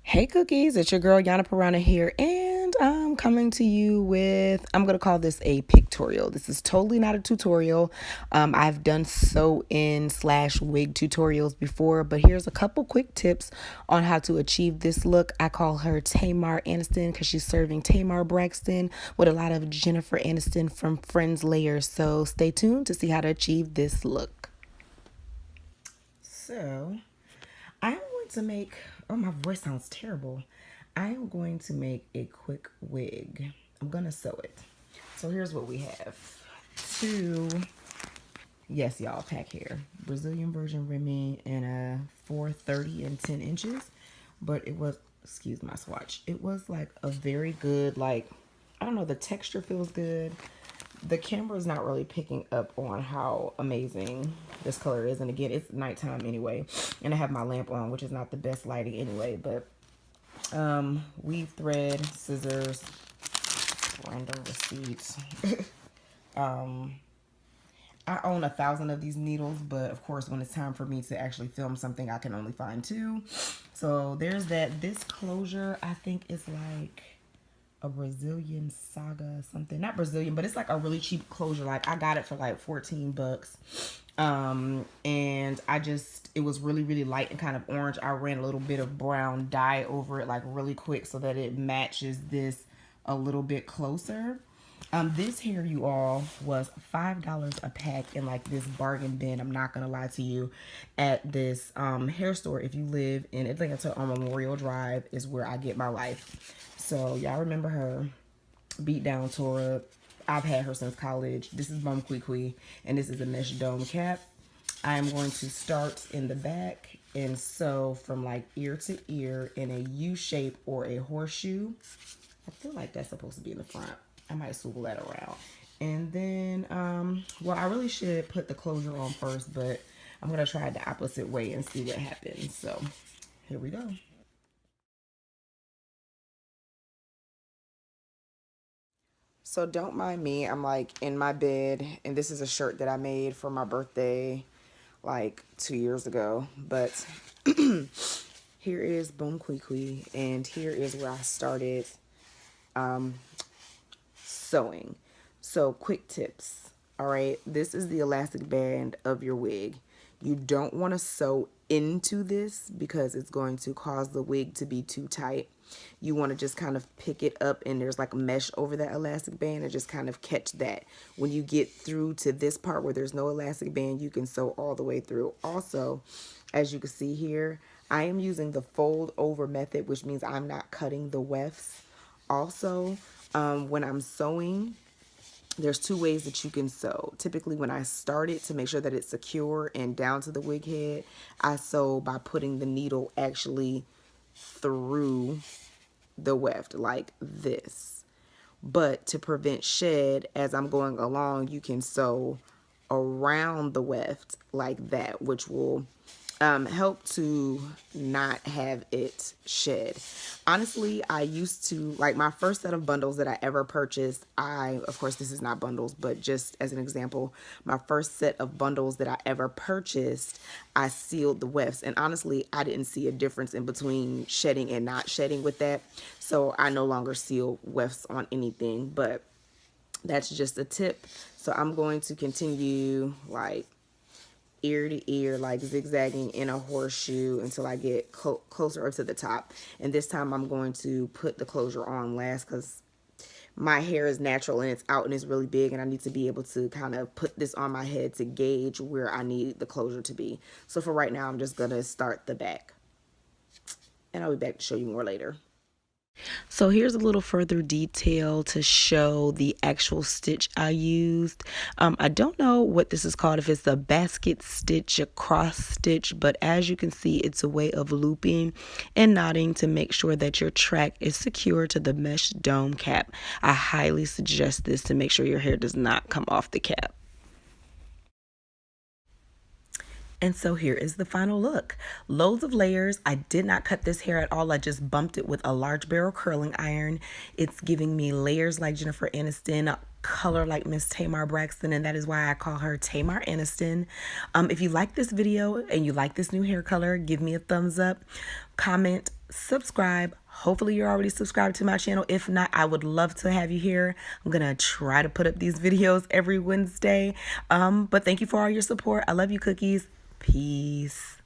Hey cookies, it's your girl Yana Pirana here, and I'm coming to you with, I'm going to call this a pictorial. This is totally not a tutorial. I've done sew in slash wig tutorials before, but here's a couple quick tips on how to achieve this look. I call her Tamar Aniston because she's serving Tamar Braxton with a lot of Jennifer Aniston from Friends layers. So stay tuned to see how to achieve this look. So I'm going to make, oh, my voice sounds terrible. I am going to make a quick wig. I'm going to sew it. So here's what we have. Two, yes, y'all, pack hair. Brazilian version Remy in a 430 and 10 inches. But it was, excuse my swatch. It was like a very good, like, I don't know, the texture feels good. The camera is not really picking up on how amazing this color is. And again, it's nighttime anyway. And I have my lamp on, which is not the best lighting anyway. But weave thread, scissors, random receipts. I own 1,000 of these needles, but of course, when it's time for me to actually film something, I can only find 2. So there's that. This closure, I think, is like a Brazilian Saga something. Not Brazilian, but it's like a really cheap closure. Like I got it for like 14 bucks. And it was really, really light and kind of orange. I ran a little bit of brown dye over it like really quick so that it matches this a little bit closer. This hair, you all, was $5 a pack in like this bargain bin. I'm not gonna lie to you, at this hair store. If you live in Atlanta on Memorial Drive, is where I get my life. So y'all remember her, beat down Tora. I've had her since college. This is Bum Kui, and this is a mesh dome cap. I am going to start in the back and sew from like ear to ear in a U shape or a horseshoe. I feel like that's supposed to be in the front. I might swivel that around. And then, well, I really should put the closure on first, but I'm going to try it the opposite way and see what happens. So here we go. So don't mind me. I'm like in my bed, and this is a shirt that I made for my birthday like 2 years ago. But here is Boom Kui, and here is where I started sewing. So quick tips. All right, this is the elastic band of your wig. You don't want to sew into this because it's going to cause the wig to be too tight. You want to just kind of pick it up, and there's like a mesh over that elastic band, and just kind of catch that. When you get through to this part where there's no elastic band, you can sew all the way through. Also, as you can see here, I am using the fold over method, which means I'm not cutting the wefts. Also, when I'm sewing, there's 2 ways that you can sew. Typically, when I start it, to make sure that it's secure and down to the wig head, I sew by putting the needle actually through the weft like this. But to prevent shed as I'm going along, you can sew around the weft like that, which will help to not have it shed. Honestly, I used to, like, my first set of bundles that I ever purchased, of course, this is not bundles, but just as an example, my first set of bundles that I ever purchased, I sealed the wefts. And honestly, I didn't see a difference in between shedding and not shedding with that. So I no longer seal wefts on anything, but that's just a tip. So I'm going to continue like ear to ear, like zigzagging in a horseshoe until I get closer up to the top. And this time I'm going to put the closure on last because my hair is natural and it's out and it's really big, and I need to be able to kind of put this on my head to gauge where I need the closure to be. So for right now, I'm just going to start the back, and I'll be back to show you more later. So here's a little further detail to show the actual stitch I used. I don't know what this is called, if it's a basket stitch, a cross stitch, but as you can see, it's a way of looping and knotting to make sure that your track is secure to the mesh dome cap. I highly suggest this to make sure your hair does not come off the cap. And so here is the final look. Loads of layers. I did not cut this hair at all. I just bumped it with a large barrel curling iron. It's giving me layers like Jennifer Aniston, color like Miss Tamar Braxton, and that is why I call her Tamar Aniston. If you like this video and you like this new hair color, give me a thumbs up, comment, subscribe. Hopefully you're already subscribed to my channel. If not, I would love to have you here. I'm gonna try to put up these videos every Wednesday. But thank you for all your support. I love you, cookies. Peace.